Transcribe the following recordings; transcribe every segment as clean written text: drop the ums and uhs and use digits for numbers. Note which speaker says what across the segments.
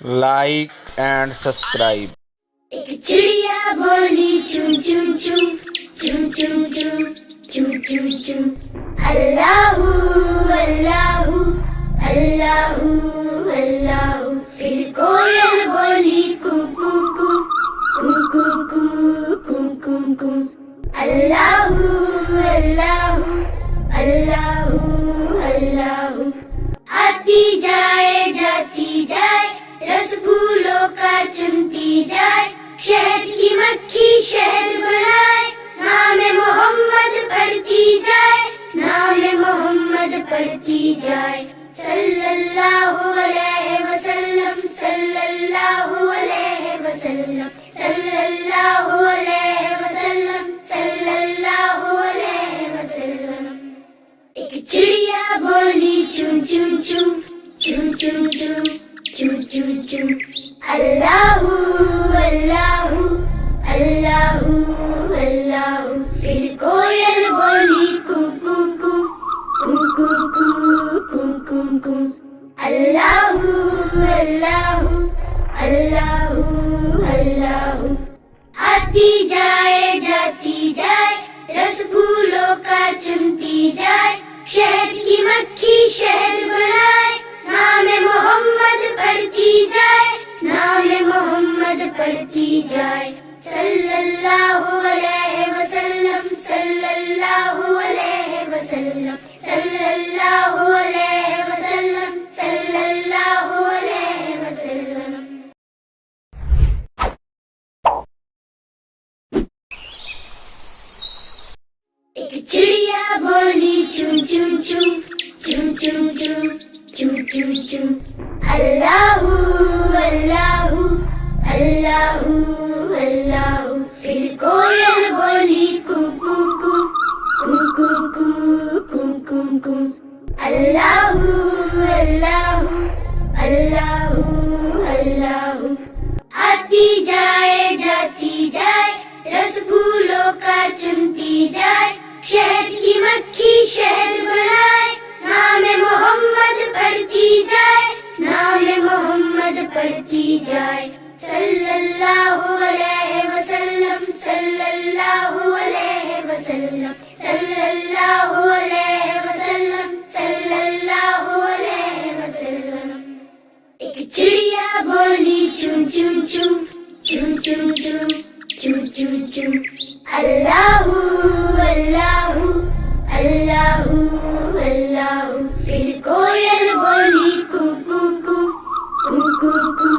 Speaker 1: like and subscribe.
Speaker 2: ایک چڑیا بولی چون چون چون چون چون چون چون چون چون اللہ اللہ اللہ اللہ. پھر کوئل بولی کو کو کو کو کو کو کو کو کو اللہ اللہ اللہ اللہ. آتی جائے جاتی جائے رس پھولوں کا چنتی جائے شہد کی مکھی شہد بنائے نام محمد پڑھتی جائے نام محمد پڑھتی جائے صلی اللہ علیہ وسلم صلی اللہ علیہ وسلم صلی اللہ علیہ وسلم صلی اللہ علیہ وسلم. ایک چڑیا بولی چون چون چون چون چون چون چون چون چون اللہ اللہ اللہ اللہ. پھر کوئل بولی کو کو کو کو کو کو کو کو کو اللہ اللہ اللہ اللہ. آتی جائے جاتی جائے رس پھولوں کا چنتی جائے شہد کی مکھی شہد بنائے نام محمد پڑھتی جائے نام محمد پڑھتی جائے صلی اللہ علیہ وسلم صلی اللہ علیہ وسلم صلی اللہ علیہ وسلم صلی اللہ علیہ وسلم. ایک چڑیا بولی چون چون چون چون چون چون چون چون چون اللہ اللہ اللہ اللہ. پھر کوئل بولی کو کو کو کو کو کو کو کو کو اللہ اللہ اللہ اللہ. آتی جائے جاتی جائے رس پھولوں کا چنتی جائے شہد کی مکھی شہد بنائے نام محمد پڑھتی جائے نام محمد پڑھتی جائے صلی اللہ علیہ وسلم صلی اللہ علیہ وسلم صلی اللہ علیہ وسلم صلی اللہ علیہ وسلم. ایک چڑیا بولی چون چون چون چون چون چون چون چون چون اللہ اللہ اللہ اللہ. پھر کوئل بولی کو کو کو کو کو کو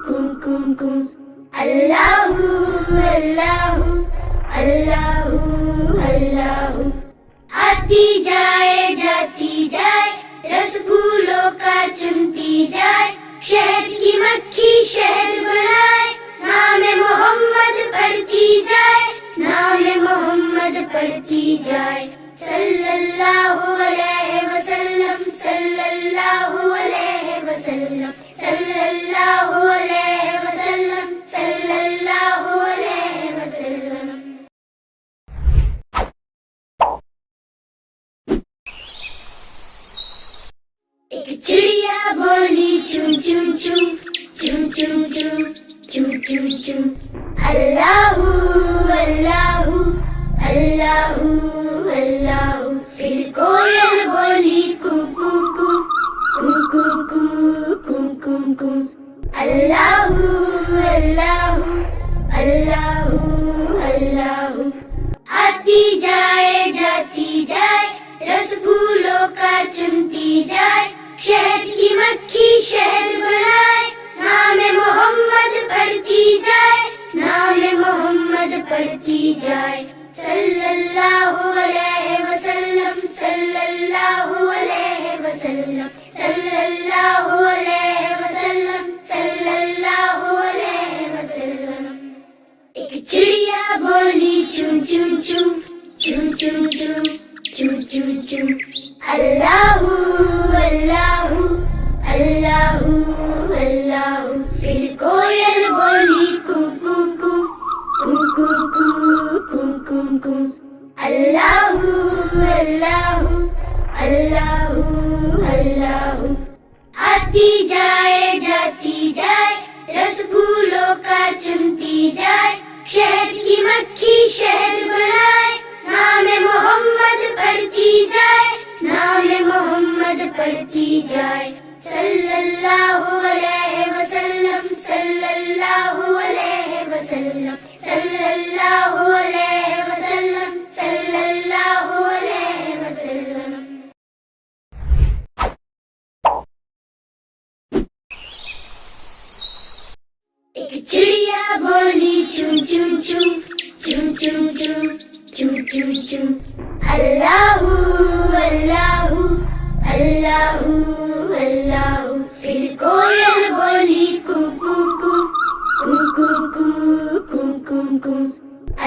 Speaker 2: کو کو کو اللہ اللہ اللہ اللہ. آتی جائے جاتی جائے رس پھولوں کا چنتی جائے شہد کی مکھی شہد بنائے نام محمد پڑھتی جائے نام محمد پڑھتی جائے صلی اللہ علیہ وسلم صلی اللہ علیہ وسلم صلی اللہ علیہ وسلم صلی اللہ علیہ وسلم. ایک چڑیا بولی چون چون چون چون چون چون چون چون چون اللہ اللہ اللہ اللہ. پھر کوئل بولی کو کو کو کو کو کو کو کو کو اللہ اللہ اللہ اللہ. آتی جائے جاتی جائے رس پھولوں کا چنتی جائے شہد کی مکھی شہد بنائے نام محمد پڑھتی جائے نام محمد پڑھتی جائے صلی اللہ علیہ وسلم صلی اللہ علیہ وسلم صلی اللہ علیہ وسلم صلی اللہ علیہ وسلم. ایک چڑیا بولی چون چون چون چون چون چون چون چون چون اللہ اللہ اللہ اللہ. پھر کوئل بولی کو کو کو کو کو کو کو کو کو اللہ اللہ اللہ اللہ. آتی جائے جاتی جائے एक चिड़िया बोली चूं चूं चूं चूं चूं चूं चूं चूं चूं अल्लाहू अल्लाहू अल्लाहू अल्लाहू। फिर कोयल बोली कू कू कू कू कू कू कू कू कू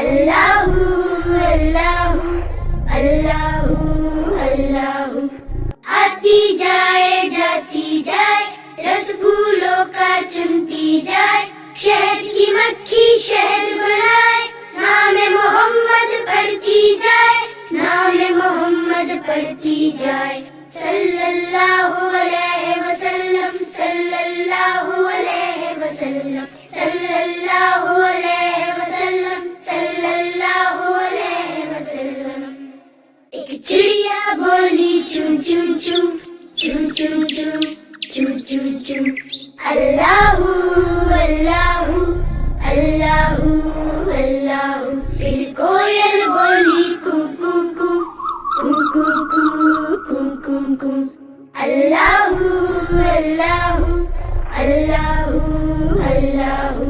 Speaker 2: अल्लाहू अल्लाहू अल्लाहू अल्लाहू। आती जाए जाती जाए रस फूलों का चुनती जाए, शहद की मक्खी शहद बनाए, नाम मोहम्मद पढ़ती जाए, नाम मोहम्मद पढ़ती जाए। सल्लल्लाहु अलैहि वसल्लम सल्लल्लाहु अलैहि वसल्लम सल्लल्लाहु अलैहि वसल्लम सल्लल्लाहु अलैहि वसल्लम। एक चिड़िया बोली चूं चूं चूं चूं चूं चूं चूं चूं चूं अल्लाहू अल्लाहू अल्लाहू अल्लाहू। फिर कोयल बोली कू कू कू कू कू कू कू कू कू अल्लाहू अल्लाहू अल्लाहू अल्लाहू।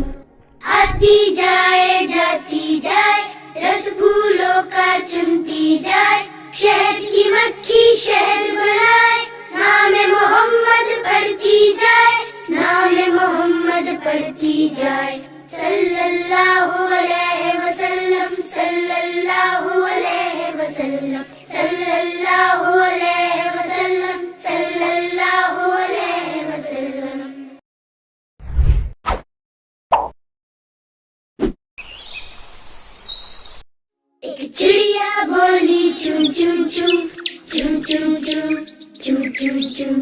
Speaker 2: आती जाए जाती जाए रस फूलों का चुनती जाए, शहद की मक्खी शहद बनाए, नाम मोहम्मद पढ़ती जाए, नाम मोहम्मद पढ़ती जाए। सल्लल्लाहु अलैहि वसल्लम सल्लल्लाहु अलैहि वसल्लम सल्लल्लाहु अलैहि वसल्लम सल्लल्लाहु अलैहि वसल्लम। एक चिड़िया बोली चूं चूं चूं चूं चूं चूं चूं चूं चूं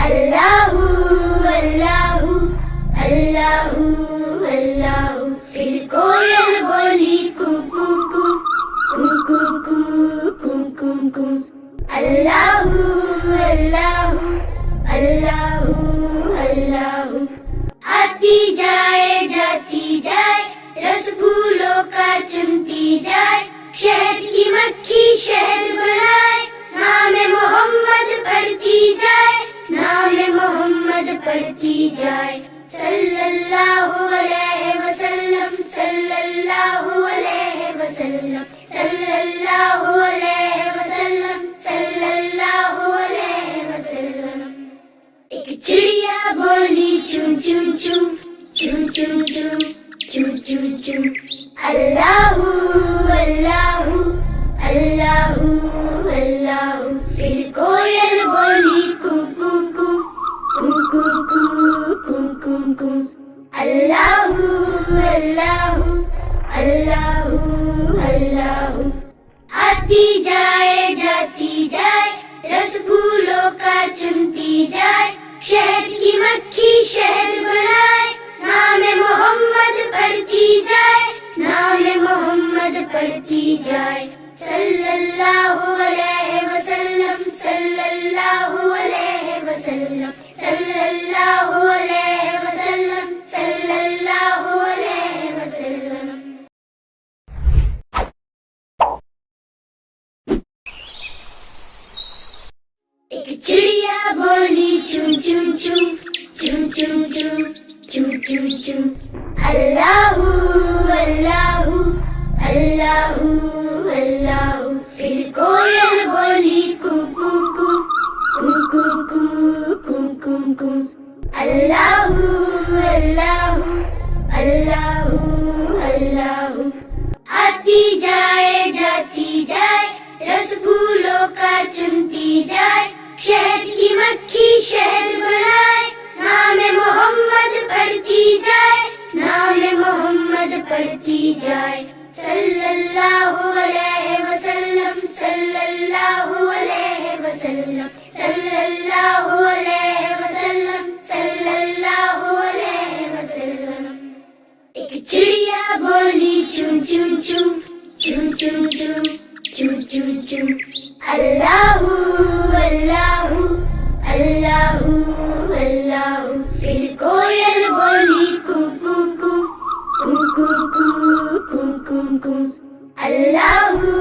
Speaker 2: अल्लाहू अल्लाहू अल्लाहू अल्लाहू। फिर कोयल बोली कू कू कू कू कू कू कू कू कू अल्लाहू अल्लाहू अल्लाहू अल्लाहू। आती जाए जाती जाए रस फूलों का चुनती जाए, शहद की मक्खी शहद बनाए, नाम मोहम्मद पढ़ती जाए, नाम मोहम्मद पढ़ती जाए। सल्लल्लाहु अलैहि वसल्लम सल्लल्लाहु अलैहि वसल्लम सल्लल्लाहु अलैहि वसल्लम सल्लल्लाहु अलैहि वसल्लम। एक चिड़िया बोली चूं चूं चूं चूं चूं चूं चूं चूं चूं अल्लाहू अल्लाहू अल्लाहू अल्लाहू। फिर कोयल बोली कू कू कू कू कू कू कू कू कू अल्लाहू अल्लाहू अल्लाहू अल्लाहू। आती जाए जाती जाए रस फूलों का चुनती जाए, शहद की मक्खी शहद बनाए, नाम मोहम्मद पढ़ती जाए, नाम मोहम्मद पढ़ती जाए। सल्लल्लाहु अलैहि वसल्लम सल्लल्लाहु अलैहि वसल्लम सल्लल्लाहु अलैहि वसल्लम सल्लल्लाहु अलैहि वसल्लम। एक चिड़िया बोली चूं चूं चूं चूं चूं चूं चूं चूं चूं अल्लाहू अल्लाहू अल्लाहू अल्लाहू। फिर कोयल बोली कू कू कू कू कू कू कू कू कू अल्लाहू अल्लाहू अल्लाहू अल्लाहू। आती जाए जाती जाए रस फूलों का चुनती जाए, शहद की मक्खी शहद बनाए, नाम मोहम्मद पढ़ती जाए, नाम मोहम्मद पढ़ती जाए। सल्लल्लाहु अलैहि वसल्लम सल्लल्लाहु अलैहि वसल्लम सल्लल्लाहु अलैहि वसल्लम सल्लल्लाहु अलैहि वसल्लम। एक चिड़िया बोली चूं चूं चूं चूं चूं चूं चूं चूं चूं अल्लाहू अल्लाहू अल्लाहू अल्लाहू। फिर कोयल बोली कू कू कू कू कू कू कू कू कू अल्लाहू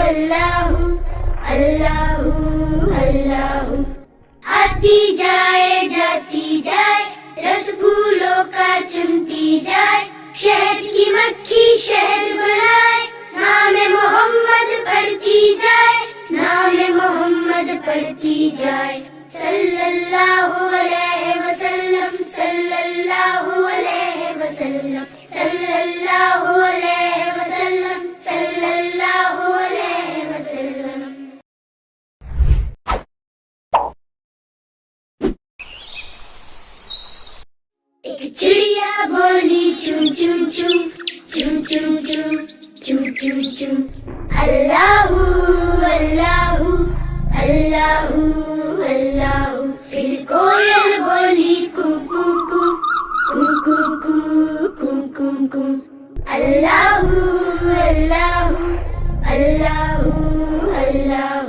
Speaker 2: अल्लाहू अल्लाहू अल्लाहू। आती जाए जाती जाए रस फूलों का चुनती جائے شہد کی مکھی شہد بنائے نام محمد پڑھتی جائے نام محمد پڑھتی جائے صلی اللہ علیہ وسلم صلی اللہ علیہ وسلم صلی اللہ علیہ وسلم صلی اللہ علیہ وسلم. ایک چڑیا بولی چون چون چون چون چون چون چون چون چون اللہ اللہ اللہ اللہ. پھر کوئل بولی کو کو کو کو کو کو کو کو کو اللہ اللہ اللہ اللہ.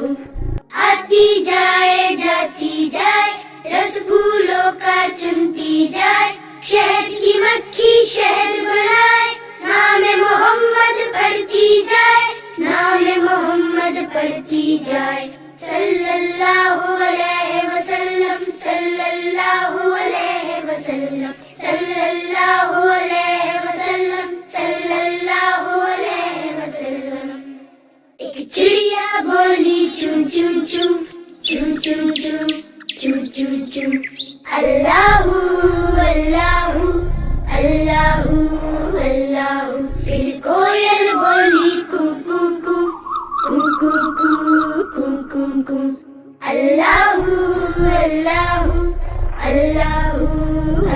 Speaker 2: آتی جائے جاتی جائے رس پھولوں کا چنتی جائے شہد کی مکھی شہد بنائے نام محمد پڑھتی جائے نام محمد پڑھتی جائے صلی اللہ علیہ وسلم صلی اللہ علیہ وسلم صلی اللہ علیہ وسلم صلی اللہ علیہ وسلم. ایک چڑیا بولی چون چون چون چون چون چون چون چون چون اللہ اللہ اللہ اللہ. پھر کوئل بولی کو کو کو کو کو کو کو کو کو اللہ اللہ اللہ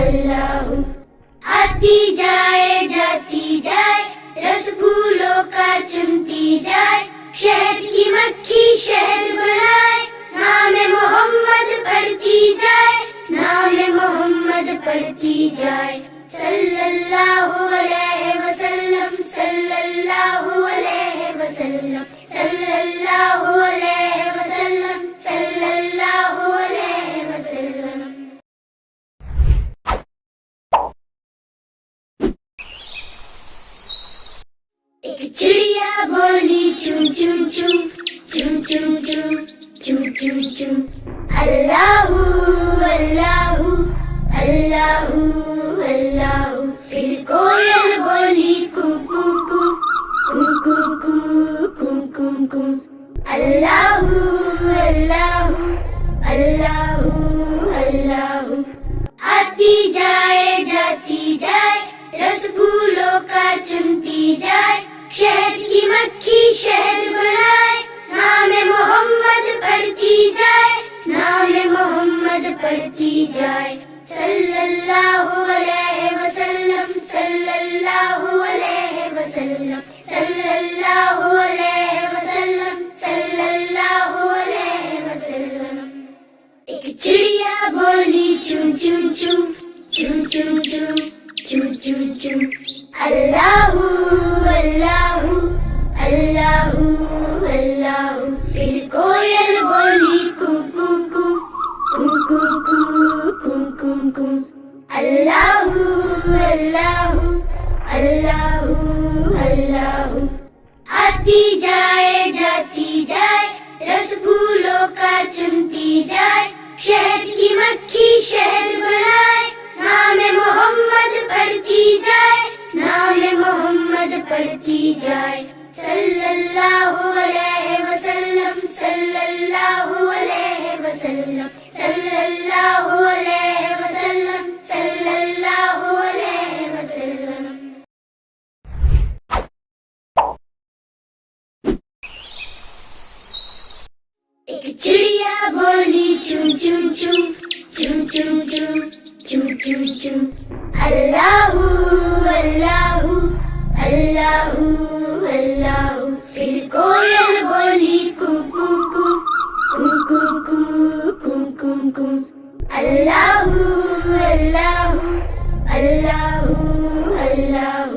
Speaker 2: اللہ. آتی جائے جاتی جائے رس پھولوں کا چنتی جائے شہد کی مکھی شہد بنائے نام محمد پڑھتی جائے نام محمد پڑھتی جائے صلی اللہ علیہ وسلم صلی اللہ علیہ وسلم صلی اللہ علیہ وسلم صلی اللہ علیہ وسلم. ایک چڑیا بولی چون چون چون چون چون چون چون چون چون اللہ اللہ اللہ اللہ. پھر کوئل بولی کو کو کو کو کو کو کو کو کو اللہ اللہ اللہ اللہ. آتی جائے جاتی جائے رس پھولوں کا چنتی جائے شہد کی مکھی شہد بنائے نام محمد پڑھتی جائے نام محمد پڑھتی جائے صلی اللہ علیہ وسلم صلی اللہ علیہ وسلم صلی اللہ علیہ وسلم صلی اللہ علیہ وسلم. ایک چڑیا بولی چون چون چون چون چون چون چون چون چون اللہ اللہ اللہ اللہ. پھر کوئل بولی کو کو کو کو کو کو کو کو کو اللہ اللہ اللہ اللہ. آتی جائے جاتی جائے رس پھولوں کا چنتی جائے شہد کی مکھی شہد بنائے نام محمد پڑھتی جائے نام محمد پڑھتی جائے صلی اللہ علیہ وسلم صلی اللہ علیہ وسلم صلی اللہ علیہ وسلم صلی اللہ علیہ وسلم. ایک چڑیا بولی چون چون چون چون چون چون چون چون چون اللہ اللہ اللہ اللہ. پھر کوئل بولی کو کو کو کو کو کو کو کو کو اللہ اللہ اللہ اللہ.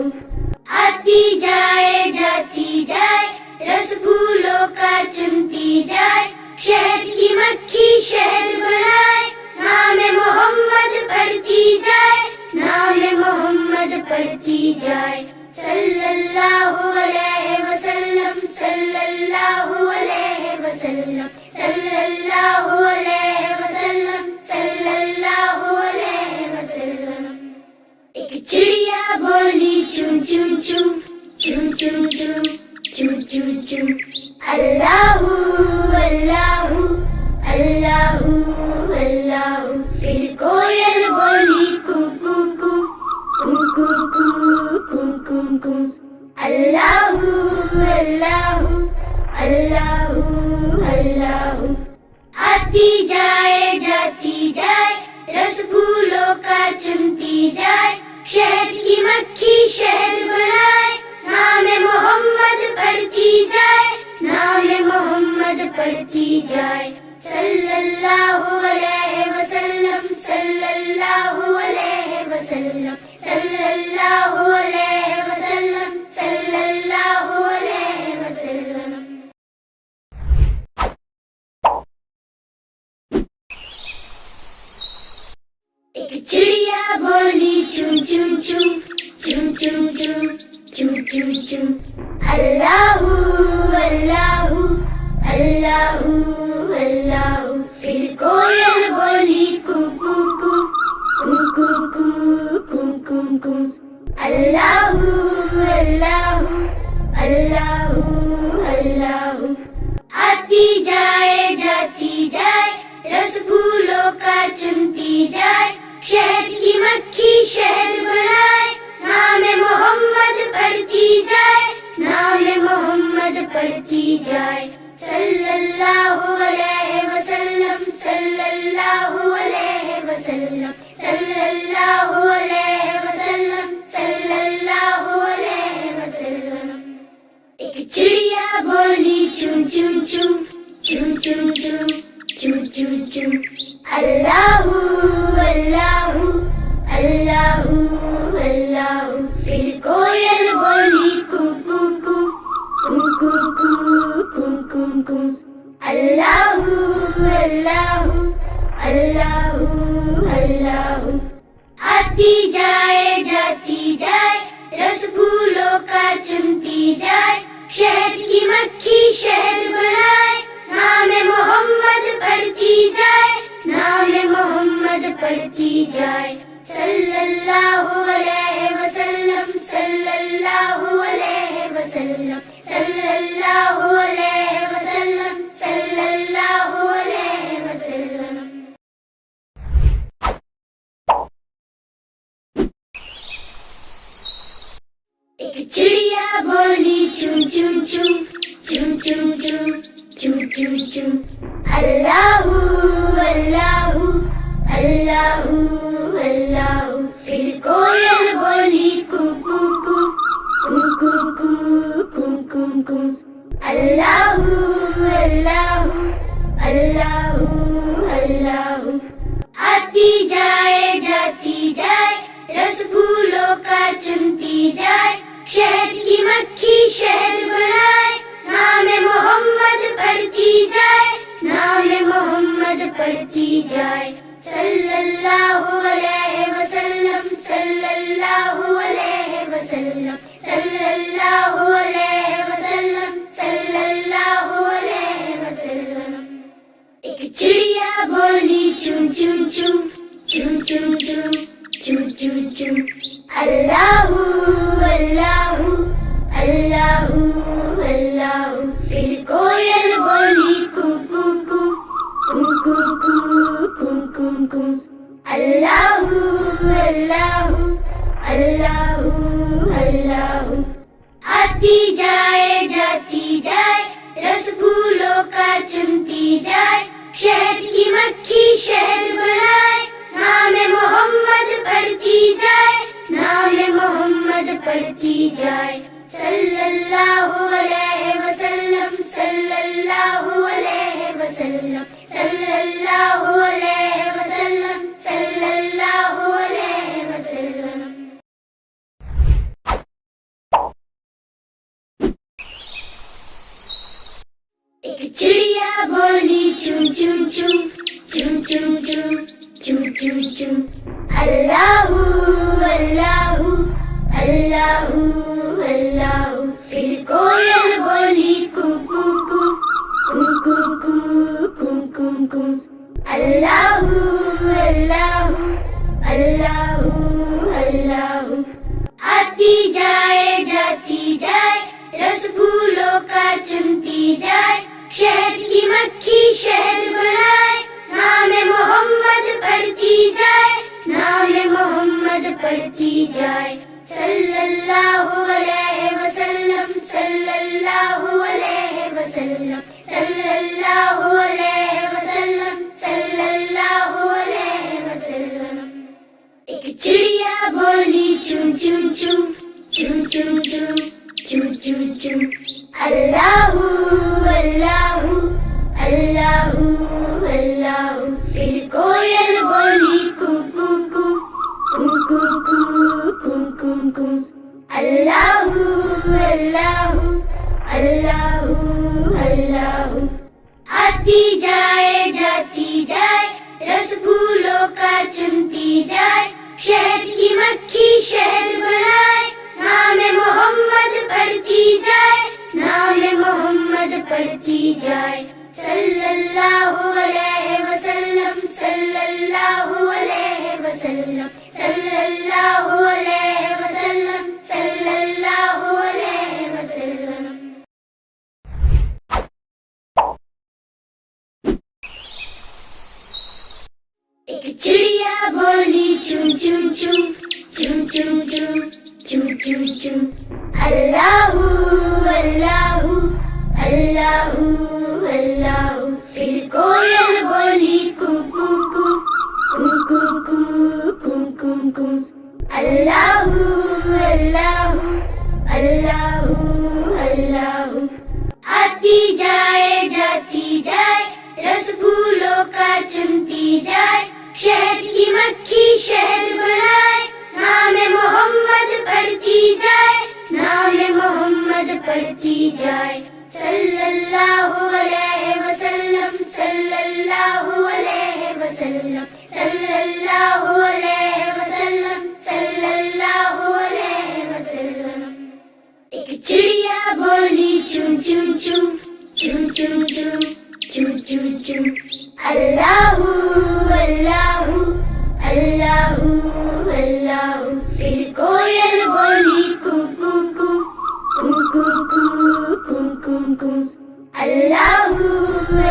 Speaker 2: آتی جائے جاتی جائے رس پھولوں کا چنتی جائے شہد کی مکھی شہد بنائے نام محمد پڑھتی جائے نام محمد پڑھتی جائے صلی اللہ علیہ وسلم صلی اللہ علیہ وسلم صلی اللہ علیہ وسلم صلی اللہ علیہ وسلم. ایک چڑیا बोली चुन चुन चुन चुन चुन चुन चुन चुन चुन अल्लाहू अल्लाहू अल्लाहू अल्लाहू फिर कोयल बोली कू कू कू कू कू कू कू कू कू अल्लाहू अल्लाहू अल्लाहू अल्लाहू आती जाए जाती जाए रस फूलों का चुनती जाए शहद की मक्खी शहद बनाए नाम मोहम्मद पढ़ती जाए नाम मोहम्मद पढ़ती जाए सल्लल्लाहु अलैहि वसल्लम सल्लल्लाहु अलैहि वसल्लम सल्लल्लाहु अलैहि वसल्लम सल्लल्लाहु अलैहि वसल्लम एक चिड़िया बोली चुन चुन चुन चुन चुन चुन चुन चुन चुन अल्लाहू अल्लाहू अल्लाहू अल्लाहू फिर कोयल बोली कू कू कू कू कू कू कू कू कू अल्लाहू अल्लाहू अल्लाहू अल्लाहू आती जाए जाती जाए रस फूलों का चुनती जाए शहद की मक्खी शहद बनाए नाम मोहम्मद पढ़ती जाए नाम मोहम्मद पढ़ती जाए सल्लल्लाहु अलैहि वसल्लम सल्लल्लाहु अलैहि वसल्लम सल्लल्लाहु अलैहि वसल्लम सल्लल्लाहु अलैहि वसल्लम एक चिड़िया बोली चुन चुन चुन चुन चुन चुन चुन चुन चुन अल्लाहू अल्लाहू अल्लाहू अल्लाहू फिर कोयल बोली कू कू कू कू कू कू कू कू कू अल्लाहू अल्लाहू अल्लाहू अल्लाहू आती जाए जाती जाए रस फूलों का चुनती जाए शहद की मक्खी शहद बनाए नाम मोहम्मद पढ़ती जाए नाम मोहम्मद पढ़ती जाए सल्लल्लाहु अलैहि वसल्लम सल्लल्लाहु अलैहि वसल्लम सल्लल्लाहु अलैहि वसल्लम सल्लल्लाहु अलैहि वसल्लम एक चिड़िया बोली चुन चुन चुन चुन चुन चुन चुन चुन चुन अल्लाहू अल्लाहू अल्लाहू अल्लाहू फिर कोयल बोली कू कू कू कू कू कू कू कू कू अल्लाहू अल्लाहू अल्लाहू अल्लाहू आती जाए जाती जाए रस फूलों का चुनती जाए शहद की मक्खी शहद बनाए नाम मोहम्मद पढ़ती जाए नाम मोहम्मद पढ़ती जाए सल्लल्लाहु अलैहि वसल्लम सल्लल्लाहु अलैहि वसल्लम सल्लल्लाहु अलैहि वसल्लम सल्लल्लाहु अलैहि वसल्लम एक चिड़िया बोली चुन चुन चुन चुन चुन चुन चुन चुन चुन अल्लाहू अल्लाहू अल्लाहू अल्लाहू फिर कोयल बोली कू कू कू कू कू कू कू कू कू अल्लाहू अल्लाहू अल्लाहू अल्लाहू आती जाए जाती जाए रस फूलों का चुनती जाए शहद की मक्खी शहद बनाए नाम मोहम्मद पढ़ती जाए नाम मोहम्मद पढ़ती जाए सल्लल्लाहु अलैहि वसल्लम सल्लल्लाहु अलैहि वसल्लम सल्लल्लाहु अलैहि वसल्लम सल्लल्लाहु अलैहि वसल्लम एक चिड़िया बोली चुन चुन चुन चुन चुन चुन चुन चुन चुन अल्लाहू अल्लाहू अल्लाहू अल्लाहू फिर कोयल बोली कू कू कू कू कू कू कू कू कू अल्लाहू अल्लाहू अल्लाहू अल्लाहू चुनती जाए, शहद की मक्खी शहद बनाए, नाम मोहम्मद पढ़ती जाए, नाम मोहम्मद पढ़ती जाए। सल्लल्लाहु अलैहि वसल्लम, सल्लल्लाहु अलैहि वसल्लम, सल्लल्लाहु अलैहि वसल्लम, सल्लल्लाहु अलैहि वसल्लम। एक चिड़िया बोली चूं चूं चूं, चूं चूं चूं, चूं चूं चूं। अल्लाहू अल्लाहू अल्लाहू अल्लाहू। फिर कोयल बोली कू कू कू, कू कू कू, कू कू कू। अल्लाहू अल्लाहू अल्लाहू अल्लाहू। आती जाए जाती जाए, रस फूलों का चुनती जाए, शहद की मक्खी शहद बनाए, नाम मोहम्मद पढ़ती जाए, नाम मोहम्मद पढ़ती जाए। सल्लल्लाहु अलैहि वसल्लम, सल्लल्लाहु अलैहि वसल्लम, सल्लल्लाहु अलैहि वसल्लम, सल्लल्लाहु अलैहि वसल्लम। एक चिड़िया बोली चूं चूं चूं, चूं चूं चूं, चूं चूं चूं। अल्लाहू अल्लाहू अल्लाहू अल्लाहू। फिर कोयल बोली कू कू कू, कू कू कू, कू कू कू। अल्लाहू अल्लाहू अल्लाहू अल्लाहू। आती जाए जाती जाए, रस फूलों का चुनती जाए, शहद की मक्खी शहद बनाए, नाम मोहम्मद पढ़ती जाए, नाम मोहम्मद पढ़ती जाए। सल्लल्लाहु अलैहि वसल्लम, सल्लल्लाहु अलैहि वसल्लम, सल्लल्लाहु अलैहि वसल्लम, सल्लल्लाहु अलैहि वसल्लम। एक चिड़िया बोली चूं चूं चूं, चूं चूं चूं, चूं चूं चूं। अल्लाहू अल्लाहू अल्लाहू अल्लाहू। फिर कोयल बोली कू कू कू, कू कू कू, कू कू कू। अल्लाहू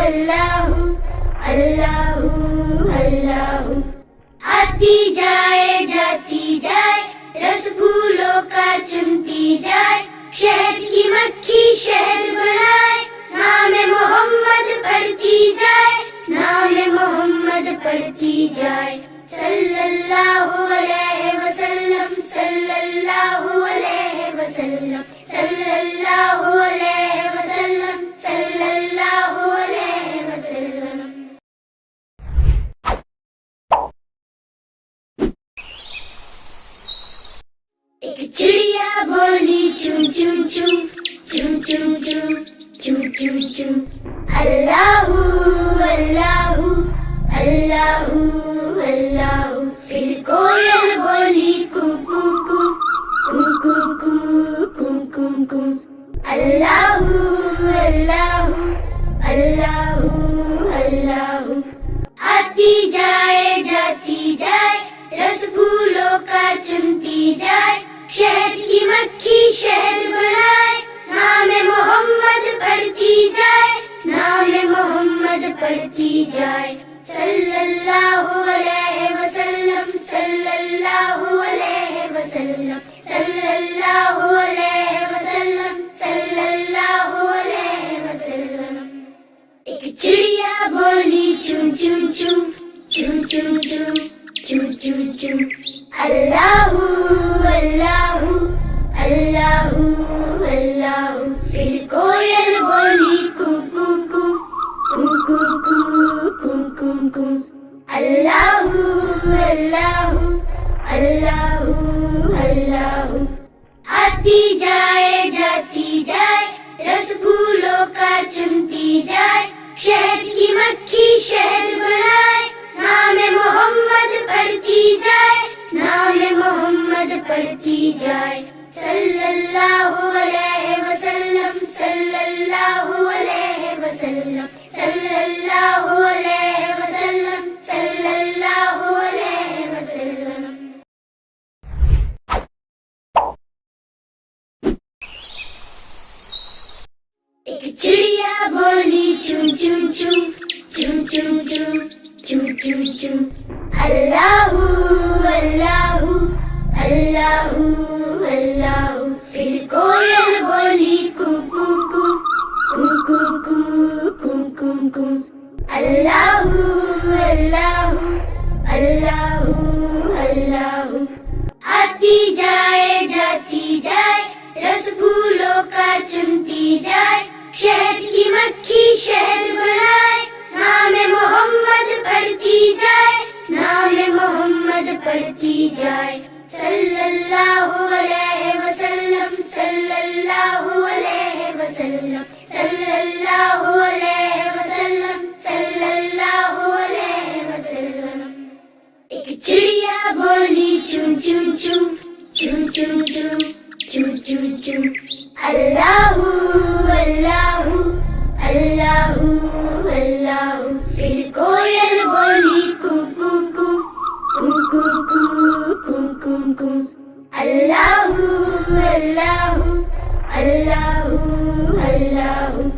Speaker 2: अल्लाहू अल्लाहू अल्लाहू। आती जाए जाती जाए, रस फूलों का चुनती जाए, शहद की मक्खी शहद बनाए, नाम मोहम्मद पढ़ती जाए, नाम मोहम्मद पढ़ती जाए। सल्लल्लाहु अलैहि वसल्लम, सल्लल्लाहु अलैहि वसल्लम, सल्लल्लाहु अलैहि वसल्लम, सल्लल्लाहु अलैहि वसल्लम। एक चिड़िया बोली चूं चूं चूं, चूं चूं चूं, चूं चूं चूं। अल्लाहू अल्लाहू अल्लाहू अल्लाहू। फिर कोयल बोली कू कू कू, कू कू कू, कू कू कू। अल्लाहू अल्लाहू अल्लाहू अल्लाहू। आती जाए जाती जाए, रस फूलों का चुनती जाए, शहद की मक्खी शहद बनाए, नाम मोहम्मद पढ़ती जाए, नाम मोहम्मद पढ़ती जाए। सल्लल्लाहु अलैहि वसल्लम, सल्लल्लाहु अलैहि वसल्लम, सल्लल्लाहु अलैहि वसल्लम, सल्लल्लाहु अलैहि वसल्लम। एक चिड़िया बोली चूं चूं चूं, चूं चूं चूं, चूं चूं चूं। अल्लाहू अल्लाहू अल्लाहू अल्लाहू। फिर कोयल बोली कू कू कू, कू कू कू, कू कू कू। अल्लाहू अल्लाहू अल्लाहू अल्लाहू। आती जाए जाती जाए, रस फूलों का चुनती जाए, शहद की मक्खी शहद बनाए, नाम मोहम्मद पढ़ती जाए, नाम मोहम्मद पढ़ती जाए। सल्लल्लाहु अलैहि वसल्लम, सल्लल्लाहु अलैहि वसल्लम, सल्लल्लाहु अलैहि वसल्लम, सल्लल्लाहु अलैहि वसल्लम। एक चिड़िया बोली चुन चुन चुन चुन चुन चुन चुन चुन चुन अल्लाहू अल्लाहू अल्लाहू अल्लाहू। फिर कोयल बोली कू कू कू कू कू कू कू कू कू अल्लाहू अल्लाहू अल्लाहू अल्लाहू। आती जाए जाती जाए रस फूलों का चुनती जाए, शहद की मक्खी शहद बनाए, नाम मोहम्मद पढ़ती जाए, नाम मोहम्मद पढ़ती जाए। सल्लल्लाहु अलैहि वसल्लम सल्लल्लाहु अलैहि वसल्लम सल्लल्लाहु अलैहि वसल्लम सल्लल्लाहु अलैहि वसल्लम। एक चिड़िया बोली चुन चुन चुन चुन चुन चुन चुन चुन चुन अल्लाहू अल्लाहू अल्लाहू अल्लाहू। फिर कोयल बोली कू कू कू कू कू कू कू कू कू अल्लाहू अल्लाहू अल्लाहू अल्लाहू।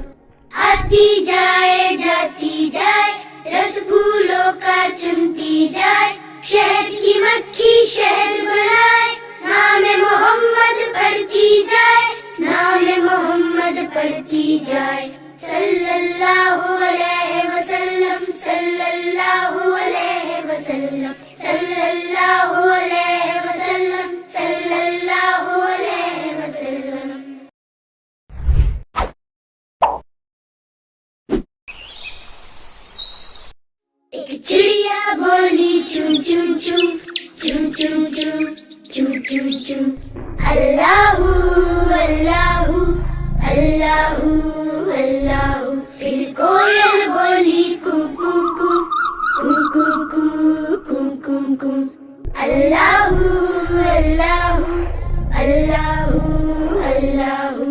Speaker 2: आती जाए जाती जाए रस फूलों का चुनती जाए, शहद की मक्खी शहद बनाए, नाम मोहम्मद पढ़ती जाए, नाम मोहम्मद पढ़ती जाए। सल्लल्लाहु अलैहि वसल्लम सल्लल्लाहु अलैहि वसल्लम सल्लल्लाहु अलैहि वसल्लम सल्लल्लाहु अलैहि वसल्लम। एक चिड़िया बोली चुन चुन चुन चुन चुन चुन चुन चुन चुन अल्लाहू अल्लाहू अल्लाहू अल्लाहू। फिर कोयल बोली कू कू कू कू कू कू कू कू कू अल्लाहू अल्लाहू अल्लाहू अल्लाहू।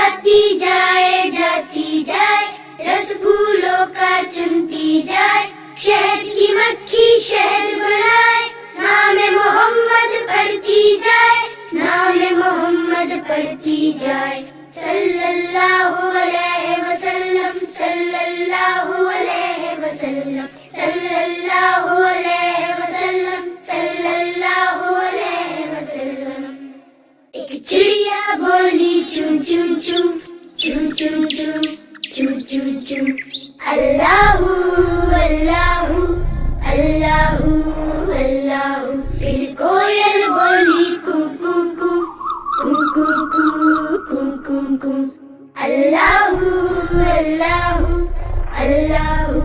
Speaker 2: आती जाए जाती जाए रस फूलों का चुनती जाए, शहद की मक्खी शहद बनाए, नाम मोहम्मद पढ़ती जाए, नाम मोहम्मद पढ़ती जाए। सल्लल्लाहु अलैहि वसल्लम सल्लल्लाहु अलैहि वसल्लम सल्लल्लाहु अलैहि वसल्लम सल्लल्लाहु अलैहि वसल्लम। एक चिड़िया बोली चुन चुन चुन चुन चुन चुन चुन चुन चुन अल्लाहू अल्लाहू अल्लाहू अल्लाहू। फिर कोयल बोली कू कू कू कू कू कू कू कू कू अल्लाहू अल्लाहू अल्लाहू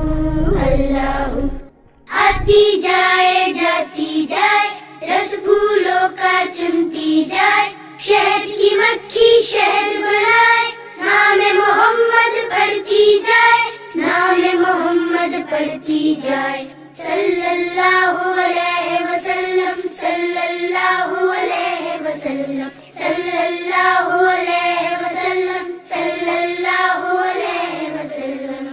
Speaker 2: अल्लाहू। आती जाए जाती जाए रस फूलों का चुनती जाए, शहद की मक्खी शहद बनाए, नाम मोहम्मद पढ़ती जाए, नाम मोहम्मद पढ़ती जाए। सल्लल्लाहु अलैहि वसल्लम सल्लल्लाहु अलैहि वसल्लम सल्लल्लाहु अलैहि वसल्लम सल्लल्लाहु अलैहि वसल्लम।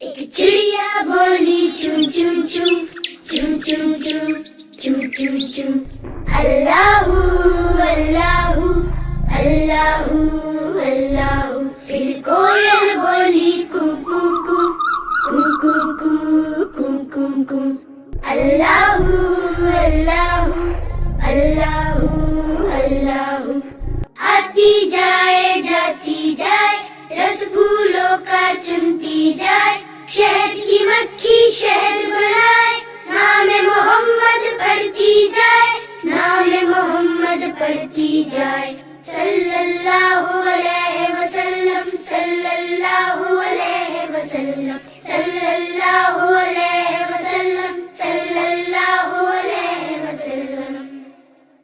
Speaker 2: एक चिड़िया बोली चुन चुन चुन चुन चुन चुन चुन चुन चुन अल्लाहू अल्लाहू अल्लाहू अल्लाहू। फिर कोयल बोली कू कू कू कू कू कू कू कू कू अल्लाहू अल्लाहू अल्लाहू अल्लाहू। आती जाए जाती जाए रस फूलों का चुनती जाए, शहद की मक्खी शहद बनाए, नाम मोहम्मद पढ़ती जाए, नाम मोहम्मद पढ़ती जाए। सल्लल्लाहु अलैहि वसल्लम सल्लल्लाहु अलैहि वसल्लम सल्लल्लाहु अलैहि वसल्लम सल्लल्लाहु अलैहि वसल्लम।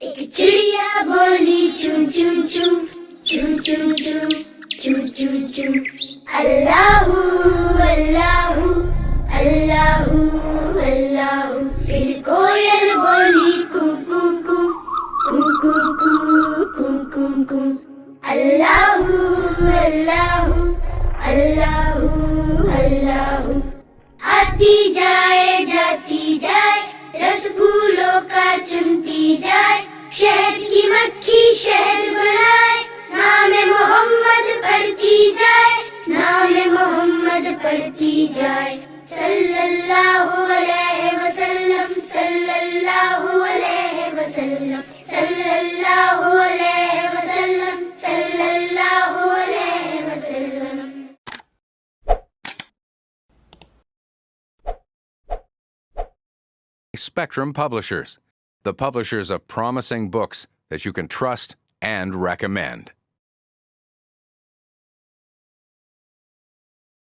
Speaker 2: एक चिड़िया बोली चुन चुन चुन चुन चुन चुन चुन चुन चुन अल्लाहू अल्लाहू अल्लाहू अल्लाहू। फिर कोयल बोली कू कू कू कू कू कू कू कू कू अल्लाहू अल्लाहू अल्लाहू अल्लाहू। आती जाए जाती जाए رس پھولوں کا چنتی جائے، شہد کی مکھی شہد بنائے، نام محمد پڑھتی جائے، نام محمد پڑھتی جائے، صلی اللہ علیہ وسلم، صلی اللہ علیہ وسلم، صلی اللہ علیہ وسلم، صلی اللہ علیہ وسلم.
Speaker 3: Spectrum Publishers, the publishers of promising books that you can trust and recommend.